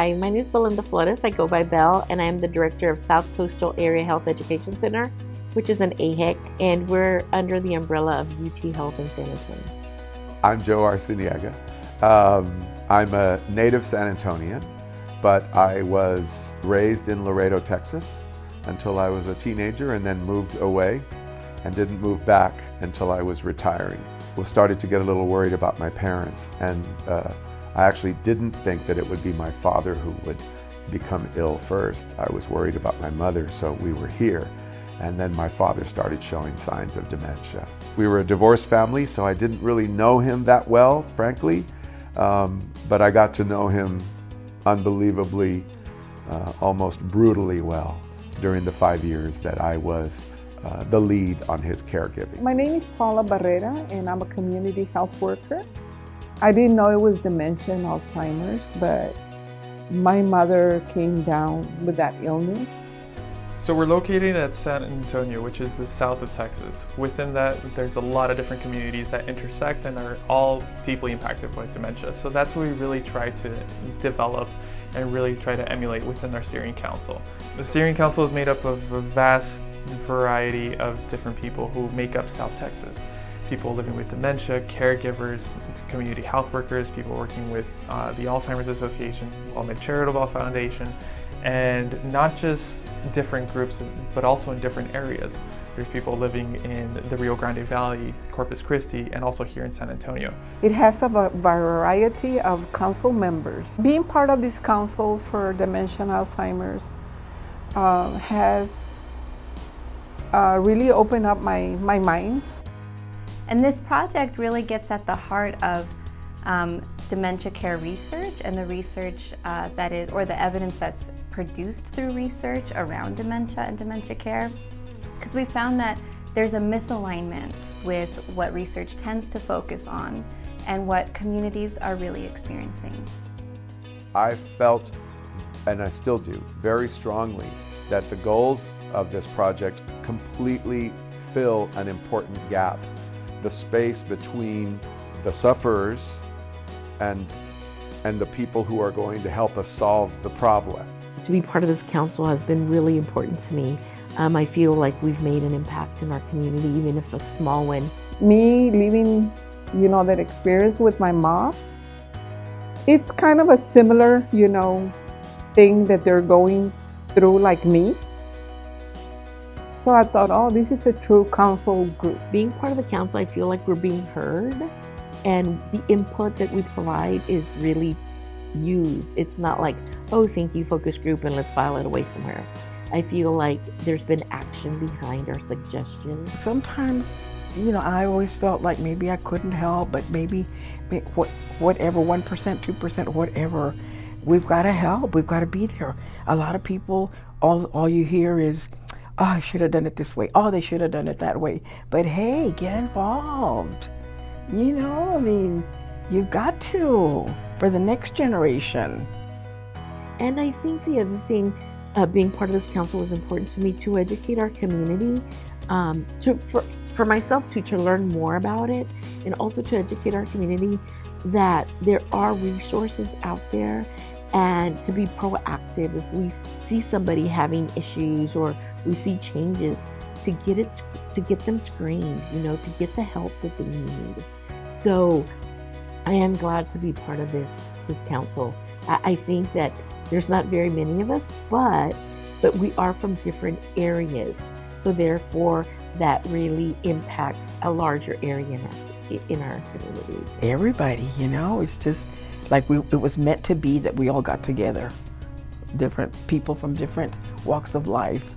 Hi, my name is Belinda Flores. I go by Belle, and I am the director of South Coastal Area Health Education Center, which is an AHEC, and we're under the umbrella of UT Health in San Antonio. I'm Joe Arciniega. I'm a native San Antonian, but I was raised in Laredo, Texas until I was a teenager, and then moved away and didn't move back until I was retiring. We started to get a little worried about my parents, and I actually didn't think that it would be my father who would become ill first. I was worried about my mother, so we were here. And then my father started showing signs of dementia. We were a divorced family, so I didn't really know him that well, frankly. But I got to know him unbelievably, almost brutally well during the 5 years that I was the lead on his caregiving. My name is Paula Barrera, and I'm a community health worker. I didn't know it was dementia and Alzheimer's, but my mother came down with that illness. So we're located at San Antonio, which is the south of Texas. Within that, there's a lot of different communities that intersect and are all deeply impacted by dementia. So that's what we really try to develop and really try to emulate within our steering council. The steering council is made up of a vast variety of different people who make up South Texas. People living with dementia, caregivers, community health workers, people working with the Alzheimer's Association, WellMed Charitable Foundation, and not just different groups, but also in different areas. There's people living in the Rio Grande Valley, Corpus Christi, and also here in San Antonio. It has a variety of council members. Being part of this council for dementia and Alzheimer's has really opened up my mind. And this project really gets at the heart of dementia care research and the research that is, or the evidence that's produced through research around dementia and dementia care. Because we found that there's a misalignment with what research tends to focus on and what communities are really experiencing. I felt, and I still do, very strongly that the goals of this project completely fill an important gap. The space between the sufferers and the people who are going to help us solve the problem. To be part of this council has been really important to me. I feel like we've made an impact in our community, even if a small one. Me living, that experience with my mom, it's kind of a similar, thing that they're going through like me. So I thought, oh, this is a true council group. Being part of the council, I feel like we're being heard, and the input that we provide is really used. It's not like, oh, thank you, focus group, and let's file it away somewhere. I feel like there's been action behind our suggestions. Sometimes, I always felt like maybe I couldn't help, but maybe whatever, 1%, 2%, whatever, we've got to help. We've got to be there. A lot of people, all you hear is, oh, I should have done it this way. Oh, they should have done it that way. But hey, get involved. You've got to, for the next generation. And I think the other thing, being part of this council is important to me, to educate our community, for myself to learn more about it, and also to educate our community that there are resources out there, and to be proactive if we see somebody having issues or we see changes, to get them screened, to get the help that they need. So I am glad to be part of this council. I think that there's not very many of us, but we are from different areas. So therefore, that really impacts a larger area in our communities. Everybody, it's just like it was meant to be that we all got together. Different people from different walks of life.